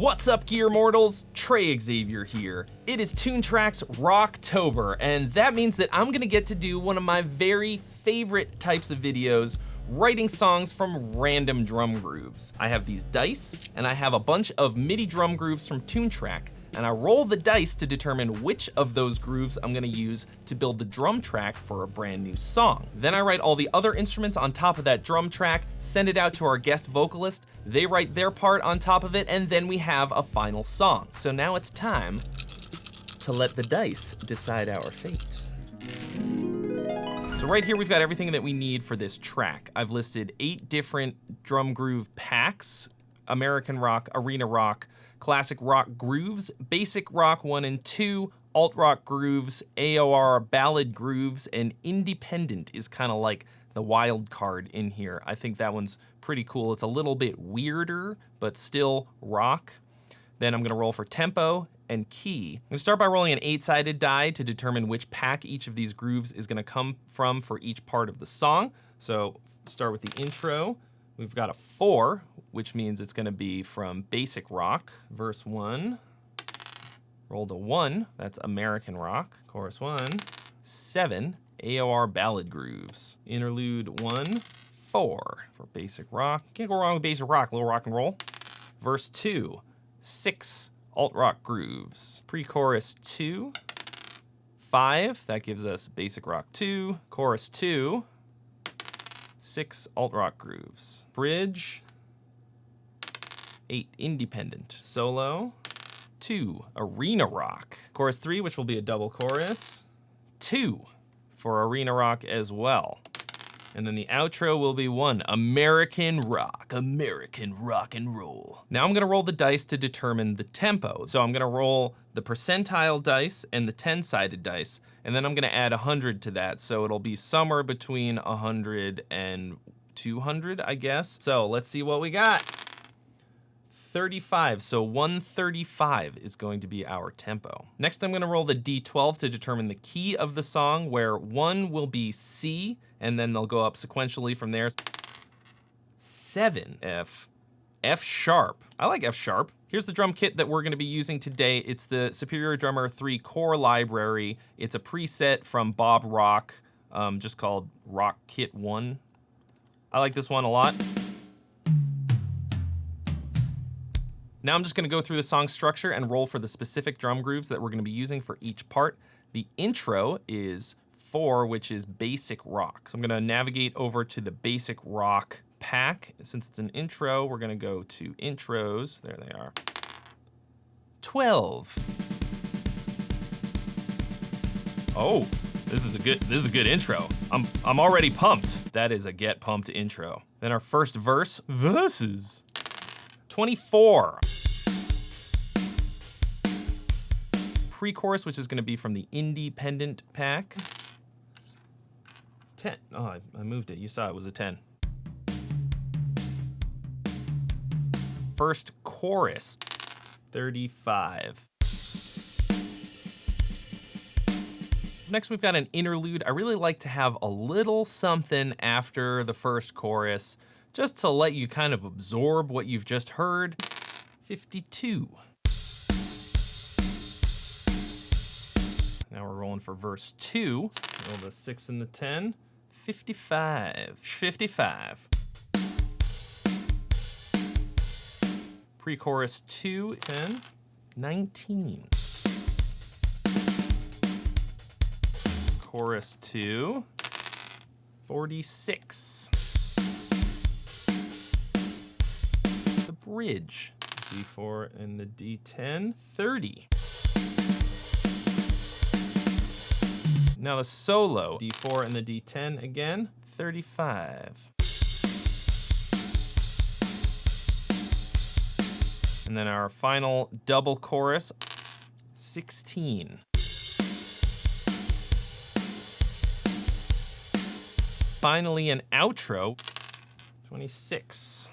What's up, Gear Mortals? Trey Xavier here. It is Toontrack's Rocktober, and that means that I'm gonna get to do one of my very favorite types of videos, writing songs from random drum grooves. I have these dice, and I have a bunch of MIDI drum grooves from Toontrack, and I roll the dice to determine which of those grooves I'm gonna use to build the drum track for a brand new song. Then I write all the other instruments on top of that drum track, send it out to our guest vocalist, they write their part on top of it, and then we have a final song. So now it's time to let the dice decide our fate. So right here, we've got everything that we need for this track. I've listed 8 different drum groove packs: American rock, arena rock, classic rock grooves, basic rock 1 and 2, alt rock grooves, AOR ballad grooves, and independent is kind of like the wild card in here. I think that one's pretty cool. It's a little bit weirder, but still rock. Then I'm gonna roll for tempo and key. I'm gonna start by rolling an 8-sided die to determine which pack each of these grooves is gonna come from for each part of the song. So start with the intro. We've got a 4, which means it's gonna be from basic rock. Verse 1, rolled a 1, that's American rock. Chorus 1, 7, AOR ballad grooves. Interlude 1, 4 for basic rock. Can't go wrong with basic rock, a little rock and roll. Verse 2, 6 alt rock grooves. Pre-chorus 2, 5, that gives us basic rock 2. Chorus 2, 6 alt rock grooves. Bridge, 8 independent. Solo, 2 arena rock. Chorus 3, which will be a double chorus, 2 for arena rock as well. And then the outro will be 1 American rock and roll. Now I'm gonna roll the dice to determine the tempo. So I'm gonna roll the percentile dice and the 10-sided dice, and then I'm gonna add 100 to that. So it'll be somewhere between 100 and 200, I guess. So let's see what we got. 35, so 135 is going to be our tempo. Next, I'm gonna roll the D12 to determine the key of the song, where 1 will be C, and then they'll go up sequentially from there. 7, F, F sharp. I like F sharp. Here's the drum kit that we're gonna be using today. It's the Superior Drummer 3 core library. It's a preset from Bob Rock, just called Rock Kit 1. I like this one a lot. Now I'm just gonna go through the song structure and roll for the specific drum grooves that we're gonna be using for each part. The intro is 4, which is basic rock. So I'm gonna navigate over to the basic rock pack. Since it's an intro, we're gonna go to intros. There they are. 12. Oh, this is a good intro. I'm already pumped. That is a get pumped intro. Then our first verses. 24. Pre-chorus, which is gonna be from the independent pack. 10, oh, I moved it, you saw it was a 10. First chorus, 35. Next, we've got an interlude. I really like to have a little something after the first chorus, just to let you kind of absorb what you've just heard. 52. Now we're rolling for verse 2. Roll the 6 and the 10. 55. 55. Pre-chorus 2, 10. 19. Chorus 2, 46. The bridge, D4 and the D10, 30. Now the solo, D4 and the D10 again, 35. And then our final double chorus, 16. Finally an outro, 26.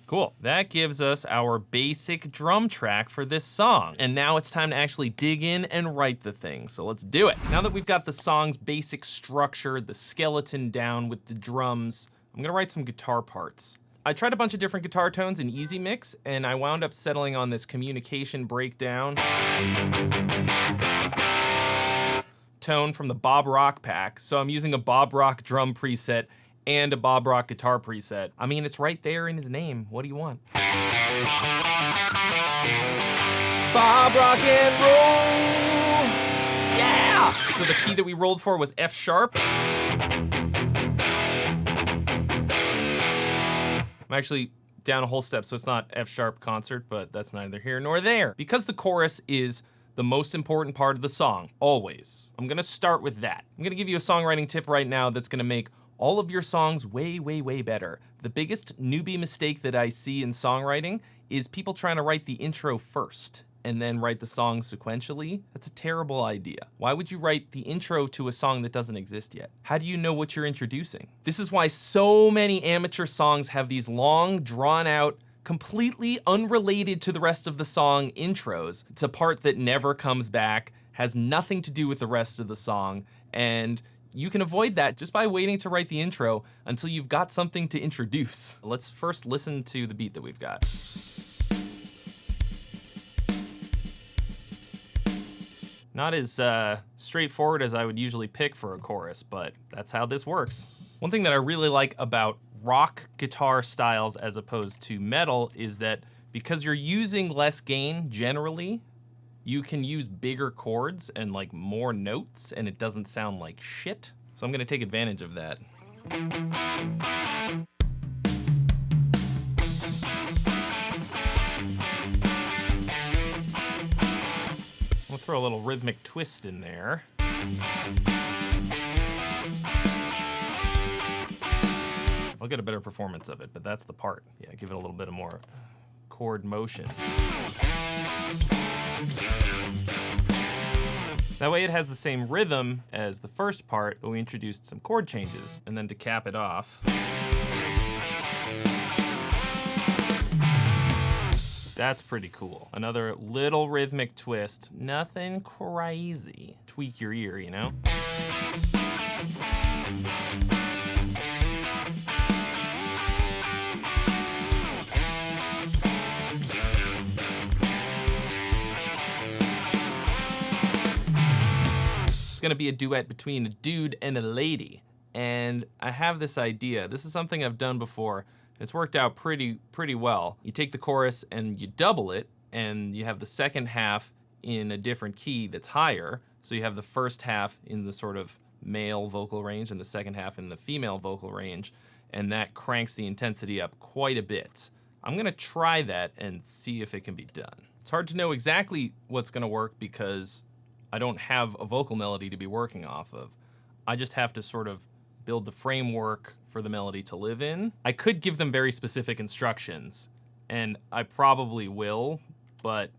Cool, that gives us our basic drum track for this song. And now it's time to actually dig in and write the thing, so let's do it. Now that we've got the song's basic structure, the skeleton down with the drums, I'm gonna write some guitar parts. I tried a bunch of different guitar tones in Easy Mix, and I wound up settling on this Communication Breakdown tone from the Bob Rock pack. So I'm using a Bob Rock drum preset and a Bob Rock guitar preset. I mean, it's right there in his name. What do you want? Bob Rock and roll! Yeah! So the key that we rolled for was F sharp. I'm actually down a whole step, so it's not F sharp concert, but that's neither here nor there. Because the chorus is the most important part of the song, always, I'm gonna start with that. I'm gonna give you a songwriting tip right now that's gonna make all of your songs way, way, way better. The biggest newbie mistake that I see in songwriting is people trying to write the intro first and then write the song sequentially. That's a terrible idea. Why would you write the intro to a song that doesn't exist yet? How do you know what you're introducing? This is why so many amateur songs have these long, drawn out, completely unrelated to the rest of the song intros. It's a part that never comes back, has nothing to do with the rest of the song, and you can avoid that just by waiting to write the intro until you've got something to introduce. Let's first listen to the beat that we've got. Not as straightforward as I would usually pick for a chorus, but that's how this works. One thing that I really like about rock guitar styles as opposed to metal is that because you're using less gain generally, you can use bigger chords and like more notes and it doesn't sound like shit. So I'm gonna take advantage of that. We'll throw a little rhythmic twist in there. I'll get a better performance of it, but that's the part. Yeah, give it a little bit of more chord motion. That way it has the same rhythm as the first part, but we introduced some chord changes. And then to cap it off, that's pretty cool. Another little rhythmic twist, nothing crazy. Tweak your ear, you know? It's gonna be a duet between a dude and a lady. And I have this idea. This is something I've done before. It's worked out pretty well. You take the chorus and you double it, and you have the second half in a different key that's higher. So you have the first half in the sort of male vocal range and the second half in the female vocal range, and that cranks the intensity up quite a bit. I'm gonna try that and see if it can be done. It's hard to know exactly what's gonna work because I don't have a vocal melody to be working off of. I just have to sort of build the framework for the melody to live in. I could give them very specific instructions, and I probably will, but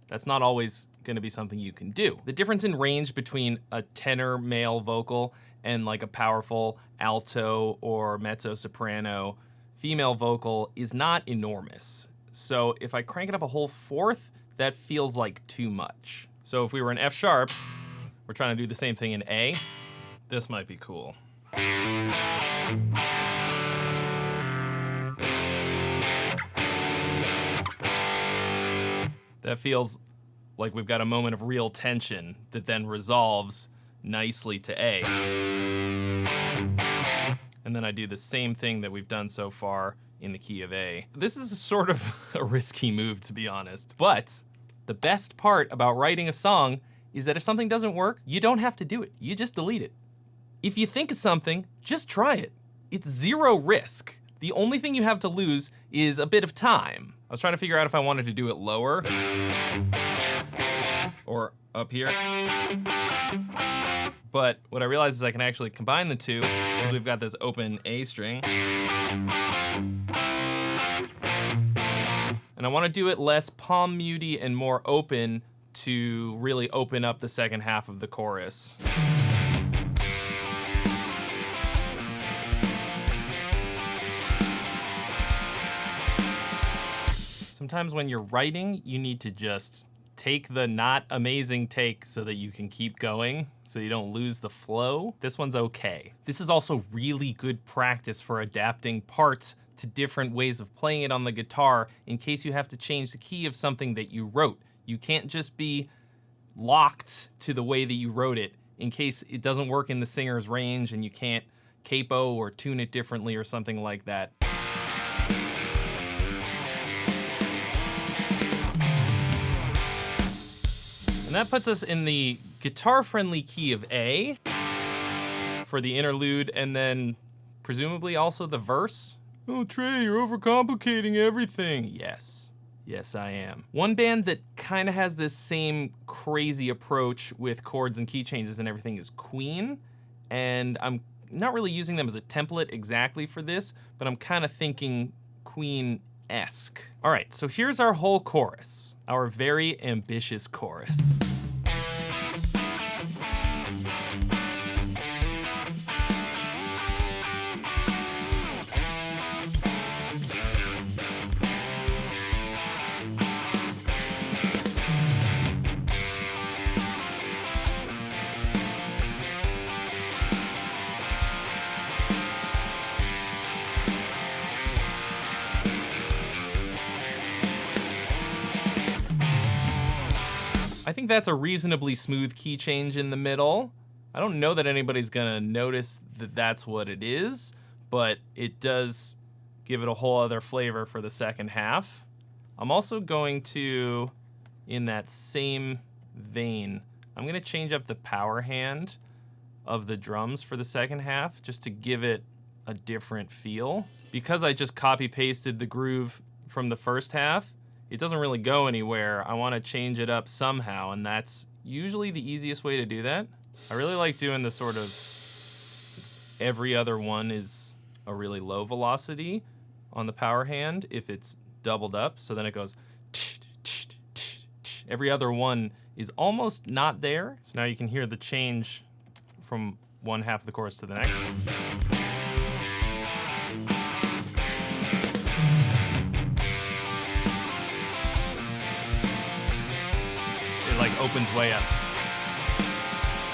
that's not always gonna be something you can do. The difference in range between a tenor male vocal and like a powerful alto or mezzo-soprano female vocal is not enormous. So if I crank it up a whole fourth, that feels like too much. So if we were in F sharp, we're trying to do the same thing in A, this might be cool. That feels like we've got a moment of real tension that then resolves nicely to A. And then I do the same thing that we've done so far in the key of A. This is sort of a risky move, to be honest, but the best part about writing a song is that if something doesn't work, you don't have to do it. You just delete it. If you think of something, just try it. It's zero risk. The only thing you have to lose is a bit of time. I was trying to figure out if I wanted to do it lower or up here. But what I realized is I can actually combine the two because we've got this open A string. And I want to do it less palm mutey and more open to really open up the second half of the chorus. Sometimes when you're writing, you need to just take the not amazing take so that you can keep going, so you don't lose the flow. This one's okay. This is also really good practice for adapting parts to different ways of playing it on the guitar in case you have to change the key of something that you wrote. You can't just be locked to the way that you wrote it in case it doesn't work in the singer's range and you can't capo or tune it differently or something like that. And that puts us in the guitar-friendly key of A for the interlude, and then presumably also the verse. Oh, Trey, you're overcomplicating everything. Yes, I am. One band that kind of has this same crazy approach with chords and key changes and everything is Queen, and I'm not really using them as a template exactly for this, but I'm kind of thinking Queen-esque. All right, so here's our whole chorus, our very ambitious chorus. I think that's a reasonably smooth key change in the middle. I don't know that anybody's gonna notice that that's what it is, but it does give it a whole other flavor for the second half. I'm also going to, in that same vein, I'm gonna change up the power hand of the drums for the second half just to give it a different feel. Because I just copy pasted the groove from the first half, it doesn't really go anywhere. I want to change it up somehow, and that's usually the easiest way to do that. I really like doing the sort of every other one is a really low velocity on the power hand if it's doubled up, so then it goes every other one is almost not there. So now you can hear the change from one half of the chorus to the next. Like opens way up.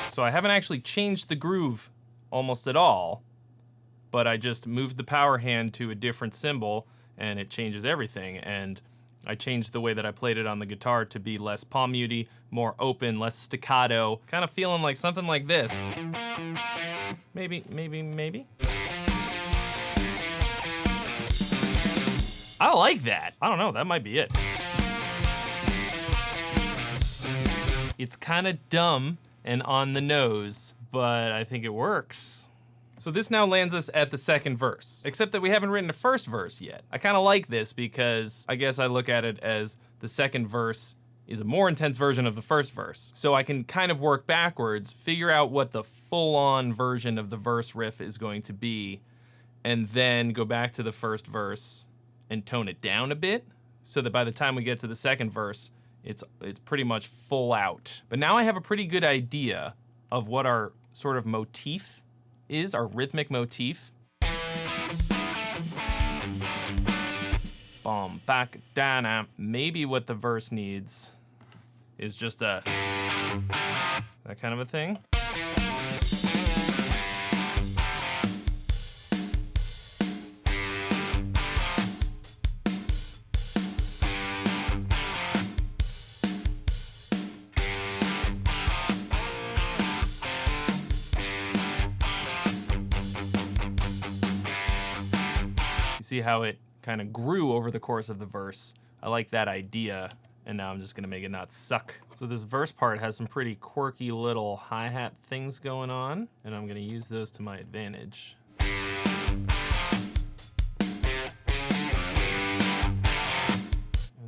So I haven't actually changed the groove almost at all, but I just moved the power hand to a different cymbal and it changes everything. And I changed the way that I played it on the guitar to be less palm muty, more open, less staccato, kind of feeling like something like this. Maybe. I like that. I don't know, that might be it. It's kind of dumb and on the nose, but I think it works. So this now lands us at the second verse, except that we haven't written a first verse yet. I kind of like this because I guess I look at it as the second verse is a more intense version of the first verse. So I can kind of work backwards, figure out what the full-on version of the verse riff is going to be, and then go back to the first verse and tone it down a bit so that by the time we get to the second verse, it's pretty much full out. But now I have a pretty good idea of what our sort of motif is, our rhythmic motif. Boom, back, down. Maybe what the verse needs is just that kind of a thing. See how it kind of grew over the course of the verse. I like that idea, and now I'm just gonna make it not suck. So this verse part has some pretty quirky little hi-hat things going on, and I'm gonna use those to my advantage. And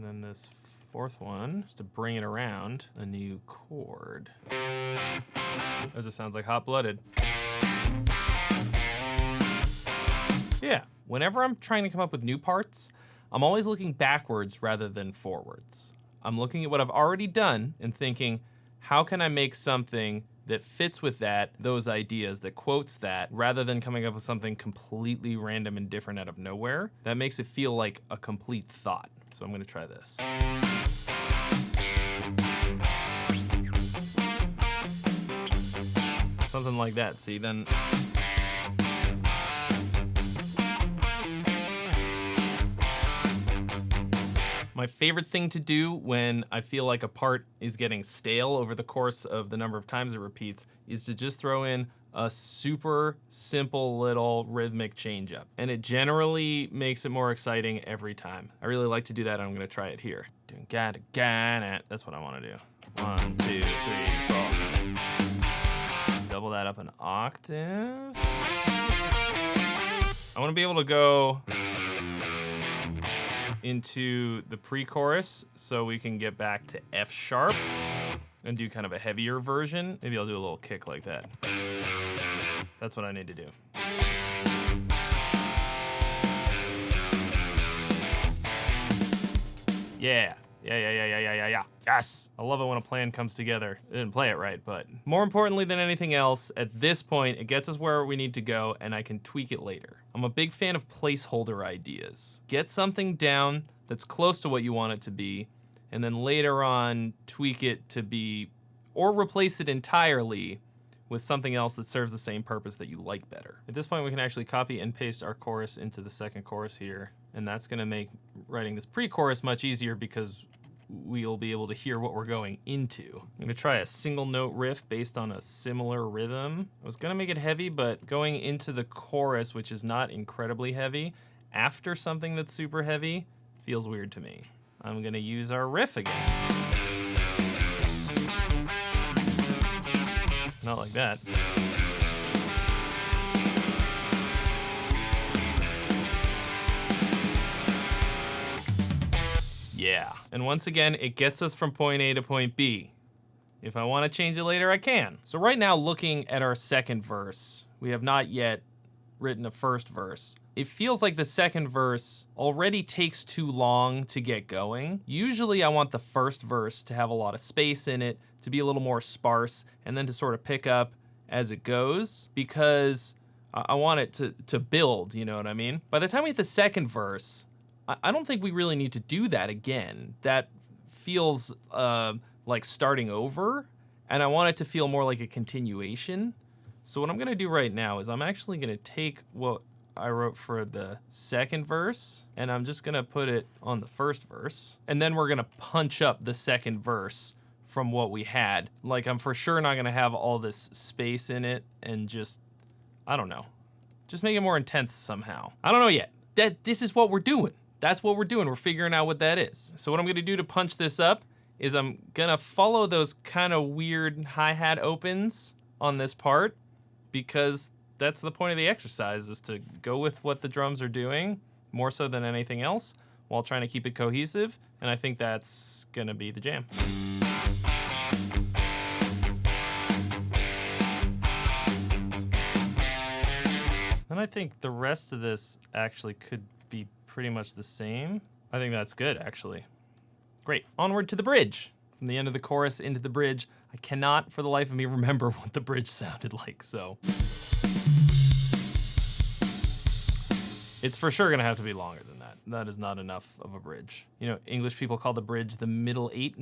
then this fourth one, just to bring it around, a new chord. That just sounds like Hot Blooded. Yeah, whenever I'm trying to come up with new parts, I'm always looking backwards rather than forwards. I'm looking at what I've already done and thinking, how can I make something that fits with those ideas, that quotes that, rather than coming up with something completely random and different out of nowhere? That makes it feel like a complete thought. So I'm gonna try this. Something like that, see, then. My favorite thing to do when I feel like a part is getting stale over the course of the number of times it repeats is to just throw in a super simple little rhythmic change up. And it generally makes it more exciting every time. I really like to do that. I'm gonna try it here. That's what I wanna do. 1, 2, 3, 4. Double that up an octave. I wanna be able to go into the pre-chorus so we can get back to F sharp and do kind of a heavier version. Maybe I'll do a little kick like that. That's what I need to do. Yeah. Yes! I love it when a plan comes together. I didn't play it right, but more importantly than anything else, at this point, it gets us where we need to go and I can tweak it later. I'm a big fan of placeholder ideas. Get something down that's close to what you want it to be, and then later on, tweak it to be, or replace it entirely with something else that serves the same purpose that you like better. At this point, we can actually copy and paste our chorus into the second chorus here, and that's gonna make writing this pre-chorus much easier because we'll be able to hear what we're going into. I'm gonna try a single note riff based on a similar rhythm. I was gonna make it heavy, but going into the chorus, which is not incredibly heavy, after something that's super heavy, feels weird to me. I'm gonna use our riff again. Not like that. Yeah. And once again, it gets us from point A to point B. If I want to change it later, I can. So right now, looking at our second verse, we have not yet written a first verse. It feels like the second verse already takes too long to get going. Usually I want the first verse to have a lot of space in it, to be a little more sparse, and then to sort of pick up as it goes, because I want it to build, you know what I mean? By the time we hit the second verse, I don't think we really need to do that again. That feels like starting over, and I want it to feel more like a continuation. So what I'm gonna do right now is I'm actually gonna take what I wrote for the second verse, and I'm just gonna put it on the first verse, and then we're gonna punch up the second verse from what we had. Like, I'm for sure not gonna have all this space in it and just, I don't know, just make it more intense somehow. I don't know yet. This is what we're doing. That's what we're doing. We're figuring out what that is. So what I'm gonna do to punch this up is I'm gonna follow those kind of weird hi-hat opens on this part, because that's the point of the exercise, is to go with what the drums are doing more so than anything else while trying to keep it cohesive. And I think that's gonna be the jam. And I think the rest of this actually could be pretty much the same. I think that's good, actually. Great. Onward to the bridge. From the end of the chorus into the bridge. I cannot for the life of me remember what the bridge sounded like, so. It's for sure gonna have to be longer than that. That is not enough of a bridge. You know, English people call the bridge the middle eight.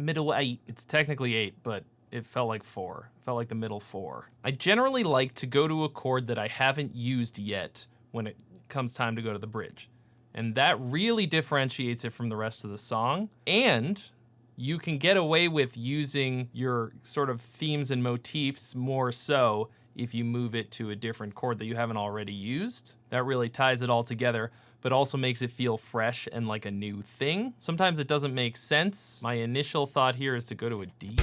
It's technically 8, but it felt like 4. It felt like the middle 4. I generally like to go to a chord that I haven't used yet when it comes time to go to the bridge. And that really differentiates it from the rest of the song. And you can get away with using your sort of themes and motifs more so if you move it to a different chord that you haven't already used. That really ties it all together, but also makes it feel fresh and like a new thing. Sometimes it doesn't make sense. My initial thought here is to go to a D.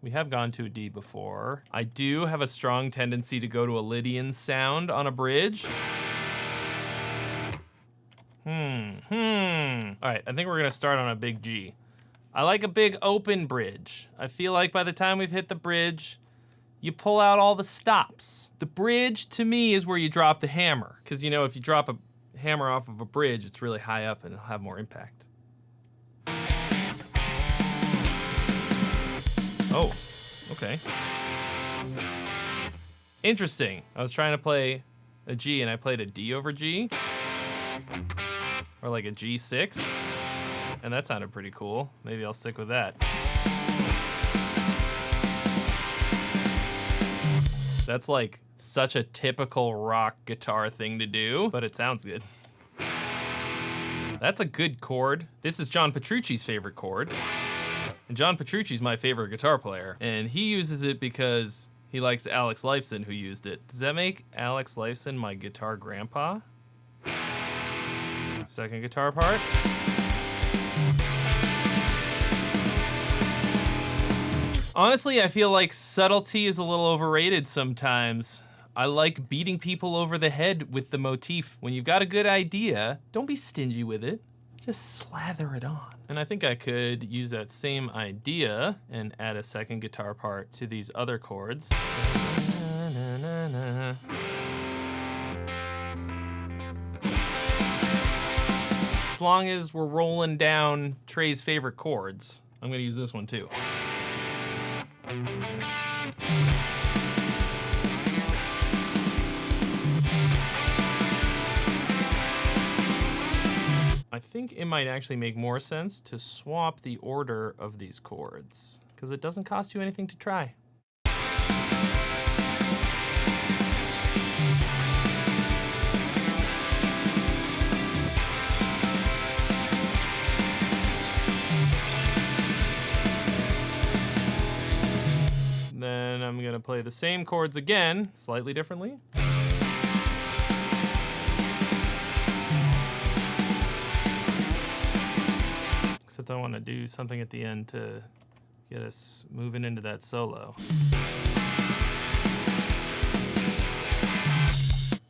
We have gone to a D before. I do have a strong tendency to go to a Lydian sound on a bridge. All right, I think we're gonna start on a big G. I like a big open bridge. I feel like by the time we've hit the bridge, you pull out all the stops. The bridge, to me, is where you drop the hammer. Because, you know, if you drop a hammer off of a bridge, it's really high up and it'll have more impact. Oh, okay. Interesting. I was trying to play a G and I played a D over G. Or like a G6. And that sounded pretty cool. Maybe I'll stick with that. That's like such a typical rock guitar thing to do, but it sounds good. That's a good chord. This is John Petrucci's favorite chord. And John Petrucci's my favorite guitar player. And he uses it because he likes Alex Lifeson, who used it. Does that make Alex Lifeson my guitar grandpa? Second guitar part. Honestly, I feel like subtlety is a little overrated sometimes. I like beating people over the head with the motif. When you've got a good idea, don't be stingy with it. Just slather it on. And I think I could use that same idea and add a second guitar part to these other chords. As long as we're rolling down Trey's favorite chords, I'm gonna use this one too. I think it might actually make more sense to swap the order of these chords, because it doesn't cost you anything to try. Then I'm gonna play the same chords again, slightly differently. Except I want to do something at the end to get us moving into that solo.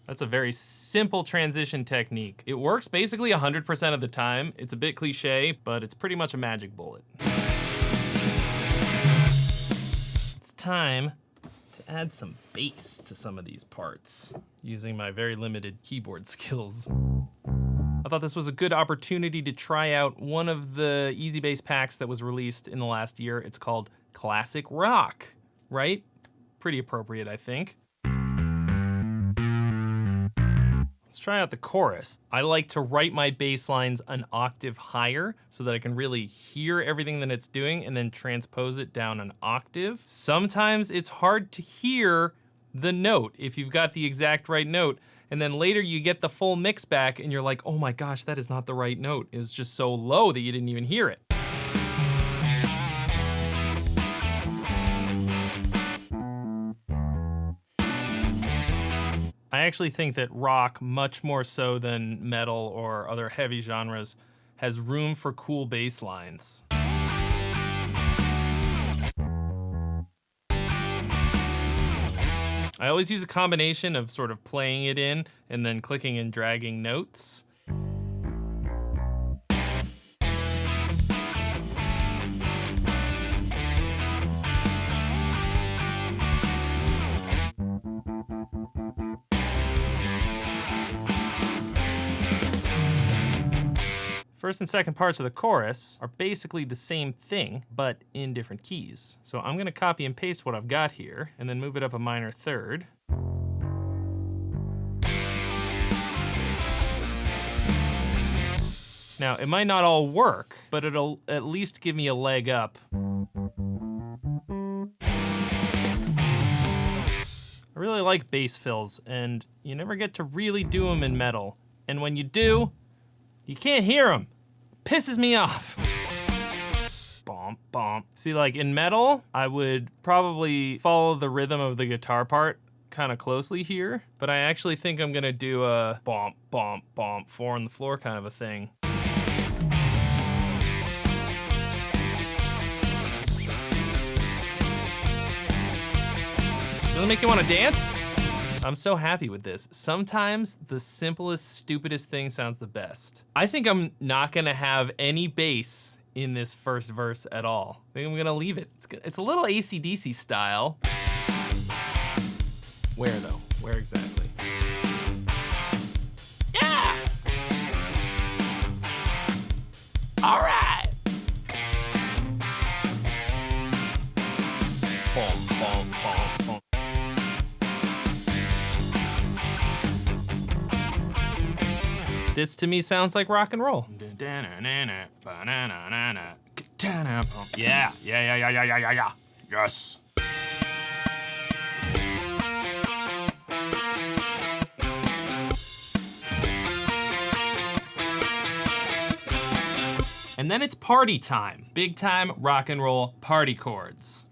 That's a very simple transition technique. It works basically 100% of the time. It's a bit cliche, but it's pretty much a magic bullet. It's time to add some bass to some of these parts using my very limited keyboard skills. I thought this was a good opportunity to try out one of the Easy Bass packs that was released in the last year. It's called Classic Rock, right? Pretty appropriate, I think. Let's try out the chorus. I like to write my bass lines an octave higher so that I can really hear everything that it's doing and then transpose it down an octave. Sometimes it's hard to hear the note if you've got the exact right note. And then later you get the full mix back and you're like, oh my gosh, that is not the right note. It's just so low that you didn't even hear it. I actually think that rock, much more so than metal or other heavy genres, has room for cool bass lines. I always use a combination of sort of playing it in and then clicking and dragging notes. First and second parts of the chorus are basically the same thing, but in different keys. So I'm gonna copy and paste what I've got here and then move it up a minor third. Now, it might not all work, but it'll at least give me a leg up. I really like bass fills, and you never get to really do them in metal. And when you do, you can't hear them. Pisses me off. Bump, bump. See, like in metal, I would probably follow the rhythm of the guitar part kind of closely here, but I actually think I'm gonna do a bump, bump, bump, 4 on the floor kind of a thing. Does it make you want to dance? I'm so happy with this. Sometimes the simplest, stupidest thing sounds the best. I think I'm not gonna have any bass in this first verse at all. I think I'm gonna leave it. It's a little AC/DC style. Where though? Where exactly? Yeah! All right! Boom, boom, boom, boom. This to me sounds like rock and roll. Yeah. Yes. And then it's party time. Big time rock and roll party chords.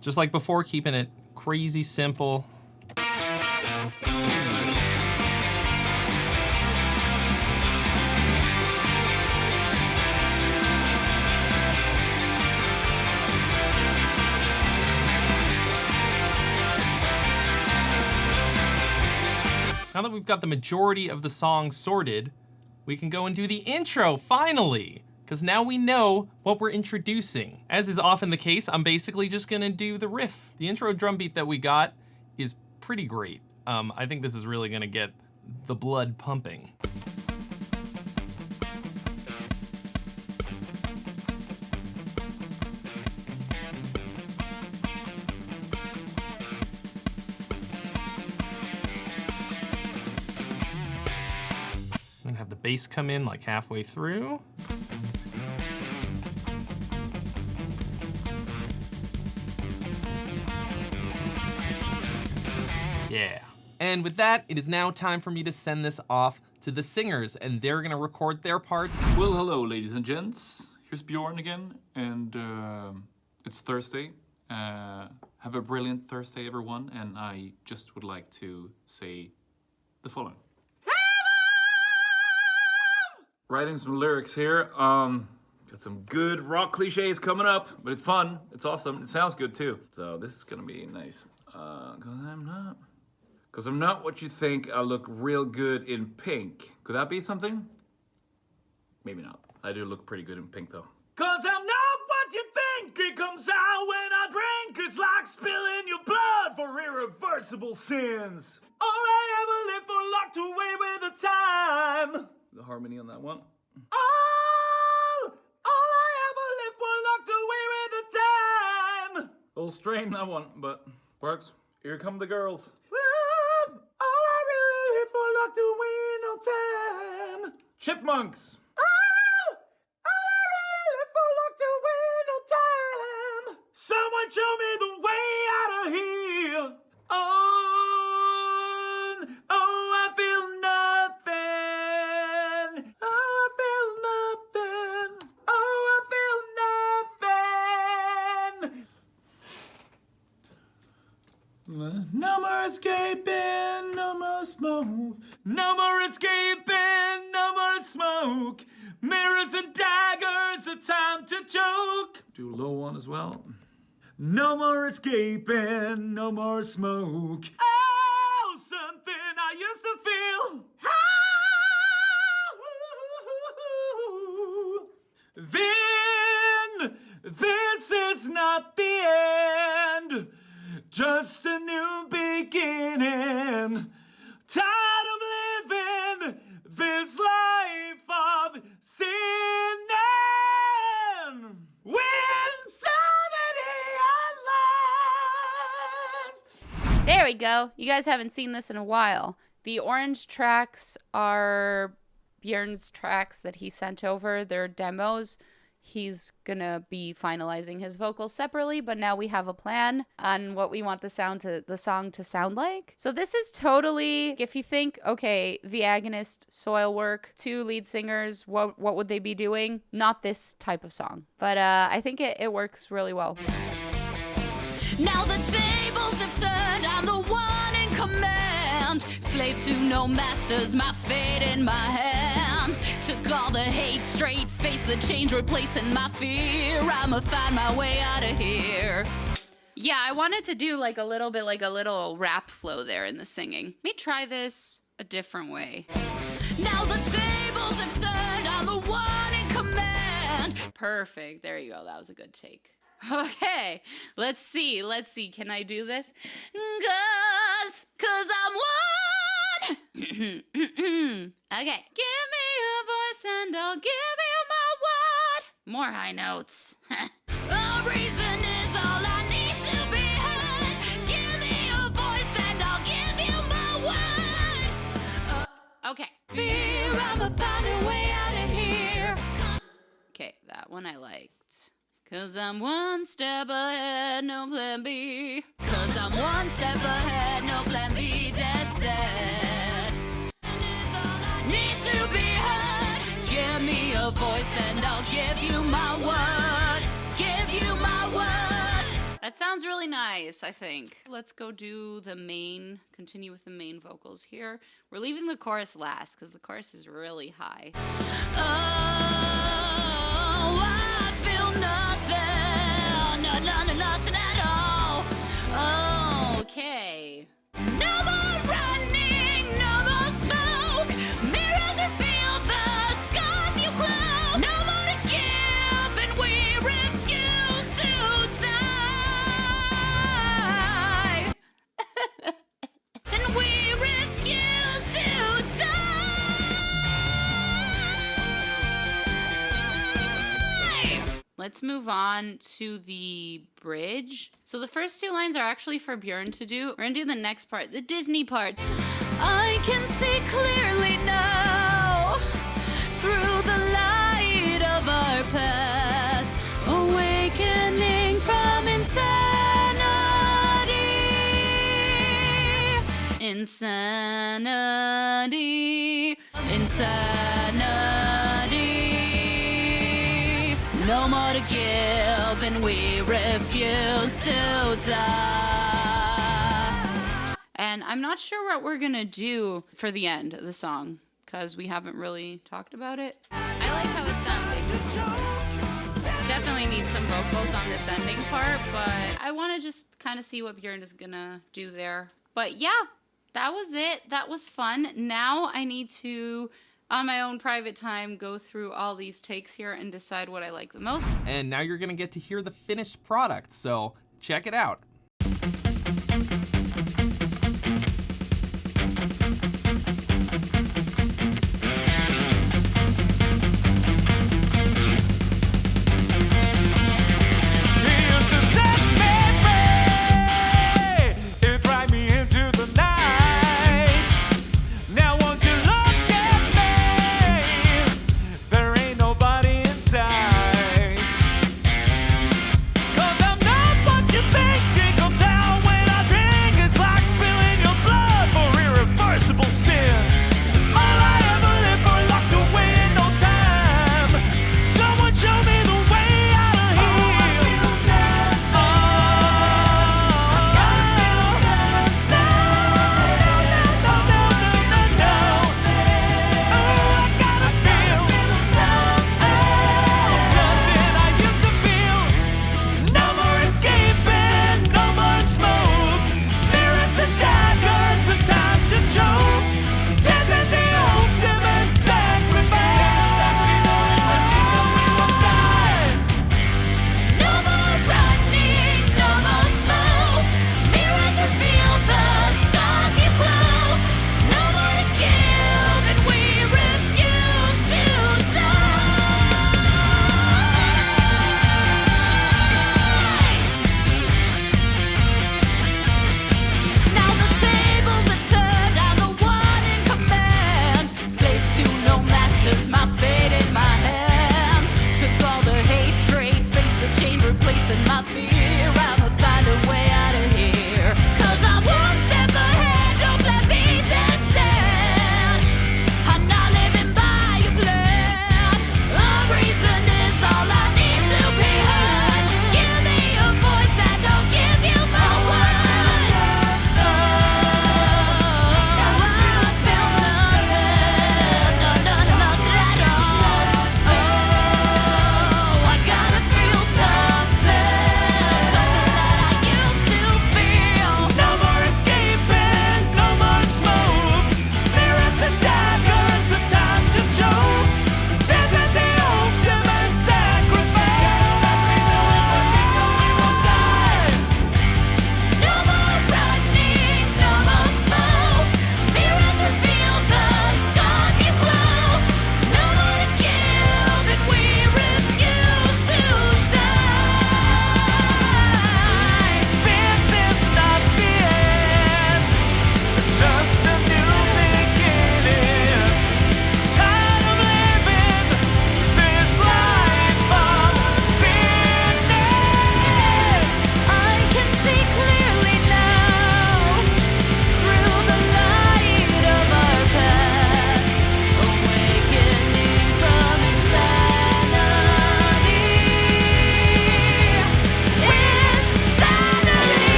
Just like before, keeping it crazy simple. Now that we've got the majority of the song sorted, we can go and do the intro, finally! Because now we know what we're introducing. As is often the case, I'm basically just gonna do the riff. The intro drum beat that we got is pretty great. I think this is really gonna get the blood pumping. And have the bass come in like halfway through. Yeah. And with that, it is now time for me to send this off to the singers, and they're gonna record their parts. Well, hello, ladies and gents. Here's Bjorn again, and it's Thursday. Have a brilliant Thursday, everyone, and I just would like to say the following. Writing some lyrics here. Got some good rock cliches coming up, but it's fun, it's awesome, it sounds good too. So this is gonna be nice. Cause I'm not what you think. I look real good in pink. Could that be something? Maybe not. I do look pretty good in pink though. Cause I'm not what you think. It comes out when I drink. It's like spilling your blood for irreversible sins. All I ever lived for locked away with the time. The harmony on that one. All I ever lived for locked away with the time. A little strain that one, but works. Here come the girls. All I really live for locked away no time. Chipmunks. All I really live for locked away no time. Someone show me the way out of here. Oh, I feel nothing. Oh, I feel nothing. Oh, I feel nothing. No more escaping, no more smoke. No more escaping, no more smoke. Mirrors and daggers, a time to choke. Do a low one as well. No more escaping, no more smoke. Oh, something I used to feel. Then, this is not the end. Just a new beginning. Tired of living this life of sinning. When sanity at last. There we go. You guys haven't seen this in a while. The orange tracks are Bjorn's tracks that he sent over. They're demos. He's gonna be finalizing his vocals separately, but now we have a plan on what we want the song to sound like. So this is totally, if you think, okay, the Agonist, SOILWORK, two lead singers, what would they be doing? Not this type of song, but I think it works really well. Now the tables have turned, I'm the one in command. Slave to no masters, my fate in my hands. Took all the hate straight, face the change, replacing my fear. I'ma find my way out of here. Yeah, I wanted to do like a little rap flow there in the singing. Let me try this a different way. Now the tables have turned, I'm the one in command. Perfect, there you go, that was a good take. Okay, let's see, can I do this? Cause I'm one. Okay. Give me your voice and I'll give you my word. More high notes. A reason is all I need to be heard. Give me your voice and I'll give you my word. Okay. Fear, I'ma find a way out of here. Okay, that one I liked. 'Cause I'm one step ahead, no plan B. 'Cause I'm one step ahead, no plan B, dead set. Need to be heard. Give me a voice and I'll give you my word. Give you my word. That sounds really nice, I think. Let's go do the main, continue with the main vocals here. We're leaving the chorus last because the chorus is really high. Oh, I feel nothing. Nothing at all. Okay. No more running, no more smoke. Mirrors reveal the scars you cloak. No more to give, and we refuse to die. And we refuse to die. Let's move on to the bridge. So the first two lines are actually for Björn to do. We're gonna do the next part, the Disney part. I can see clearly now through the light of our past, awakening from insanity. Insanity. Insanity. No more to give, and we refuse to die. And I'm not sure what we're gonna do for the end of the song, because we haven't really talked about it. I like how it's sounding. Definitely need some vocals on this ending part, but I want to just kind of see what Björn is gonna do there. But yeah, that was it. That was fun. Now I need to, on my own private time, go through all these takes here and decide what I like the most. And now you're gonna get to hear the finished product, so check it out. Down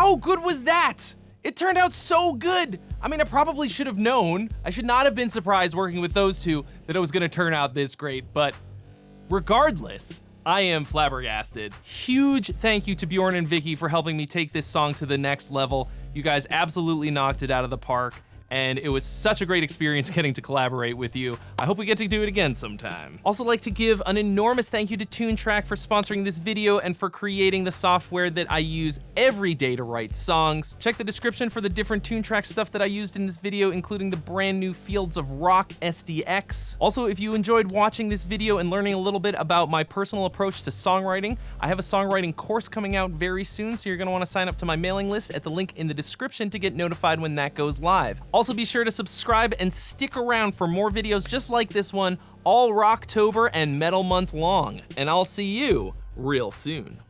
How good was that? It turned out so good. I mean, I probably should have known. I should not have been surprised working with those two that it was gonna turn out this great, but regardless, I am flabbergasted. Huge thank you to Bjorn and Vicky for helping me take this song to the next level. You guys absolutely knocked it out of the park, and it was such a great experience getting to collaborate with you. I hope we get to do it again sometime. Also like to give an enormous thank you to TuneTrack for sponsoring this video and for creating the software that I use every day to write songs. Check the description for the different TuneTrack stuff that I used in this video, including the brand new Fields of Rock SDX. Also, if you enjoyed watching this video and learning a little bit about my personal approach to songwriting, I have a songwriting course coming out very soon, so you're gonna wanna sign up to my mailing list at the link in the description to get notified when that goes live. Also, be sure to subscribe and stick around for more videos just like this one, all Rocktober and Metal Month long. And I'll see you real soon.